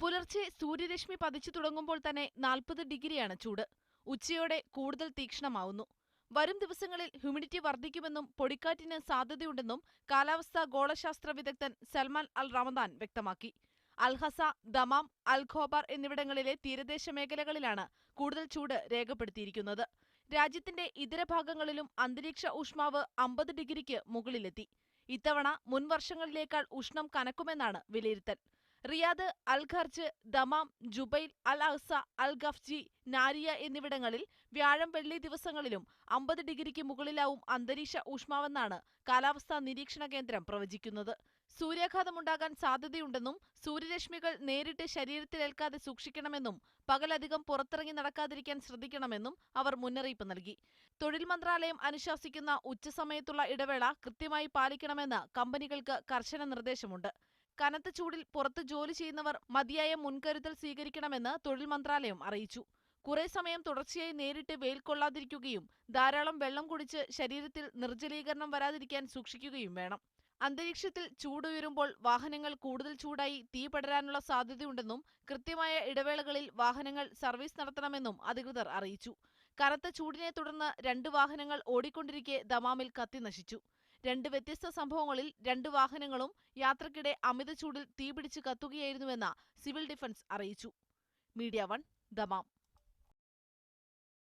പുലർച്ചെ സൂര്യരശ്മി പതിച്ചു തുടങ്ങുമ്പോൾ തന്നെ 40 ഡിഗ്രിയാണ് ചൂട്. ഉച്ചയോടെ കൂടുതൽ തീക്ഷ്ണമാവുന്നു. വരും ദിവസങ്ങളിൽ ഹ്യൂമിഡിറ്റി വർദ്ധിക്കുമെന്നും പൊടിക്കാറ്റിന് സാധ്യതയുണ്ടെന്നും കാലാവസ്ഥാ ഗോളശാസ്ത്ര വിദഗ്ധൻ സൽമാൻ അൽ റമദാൻ വ്യക്തമാക്കി. അൽഹസ, ദമാം, അൽ ഖോബാർ എന്നിവിടങ്ങളിലെ തീരദേശ മേഖലകളിലാണ് കൂടുതൽ ചൂട് രേഖപ്പെടുത്തിയിരിക്കുന്നത്. രാജ്യത്തിന്റെ ഇതര ഭാഗങ്ങളിലും അന്തരീക്ഷ ഊഷ്മാവ് 50 ഡിഗ്രിക്ക് മുകളിലെത്തി. ഇത്തവണ മുൻവർഷങ്ങളിലേക്കാൾ ഉഷ്ണം കനക്കുമെന്നാണ് വിലയിരുത്തൽ. Riyadh, Al Kharj, Dammam, Jubail, Al Ahsa, Al Khafji, Nariyah എന്നിവിടങ്ങളിൽ വ്യാഴം, വെള്ളി ദിവസങ്ങളിലും 50 ഡിഗ്രിക്ക് മുകളിലാവും അന്തരീക്ഷ ഊഷ്മാവെന്നാണ് കാലാവസ്ഥാ നിരീക്ഷണ കേന്ദ്രം പ്രവചിക്കുന്നത്. സൂര്യാഘാതമുണ്ടാകാൻ സാധ്യതയുണ്ടെന്നും സൂര്യരശ്മികൾ നേരിട്ട് ശരീരത്തിലേൽക്കാതെ സൂക്ഷിക്കണമെന്നും പകലധികം പുറത്തിറങ്ങി നടക്കാതിരിക്കാൻ ശ്രദ്ധിക്കണമെന്നും അവർ മുന്നറിയിപ്പ് നൽകി. തൊഴിൽ മന്ത്രാലയം അനുശാസിക്കുന്ന ഉച്ചസമയത്തുള്ള ഇടവേള കൃത്യമായി പാലിക്കണമെന്ന് കമ്പനികൾക്ക് കർശന നിർദ്ദേശമുണ്ട്. കനത്ത ചൂടിൽ പുറത്ത് ജോലി ചെയ്യുന്നവർ മതിയായ മുൻകരുതൽ സ്വീകരിക്കണമെന്ന് തൊഴിൽ മന്ത്രാലയം അറിയിച്ചു. കുറെ സമയം തുടർച്ചയായി നേരിട്ട് വെയിൽ കൊള്ളാതിരിക്കുകയും ധാരാളം വെള്ളം കുടിച്ച് ശരീരത്തിൽ നിർജ്ജലീകരണം വരാതിരിക്കാൻ സൂക്ഷിക്കുകയും വേണം. അന്തരീക്ഷത്തിൽ ചൂടുയരുമ്പോൾ വാഹനങ്ങൾ കൂടുതൽ ചൂടായി തീ പടരാനുള്ള സാധ്യതയുണ്ടെന്നും കൃത്യമായ ഇടവേളകളിൽ വാഹനങ്ങൾ സർവീസ് നടത്തണമെന്നും അധികൃതർ അറിയിച്ചു. കനത്ത ചൂടിനെ തുടർന്ന് 2 വാഹനങ്ങൾ ഓടിക്കൊണ്ടിരിക്കെ ദമാമിൽ കത്തിനശിച്ചു. 2 വ്യത്യസ്ത സംഭവങ്ങളിൽ 2 വാഹനങ്ങളും യാത്രക്കിടെ അമിത ചൂടിൽ തീപിടിച്ച് കത്തുകയായിരുന്നുവെന്ന് സിവിൽ ഡിഫൻസ് അറിയിച്ചു. Media 1, Dammam.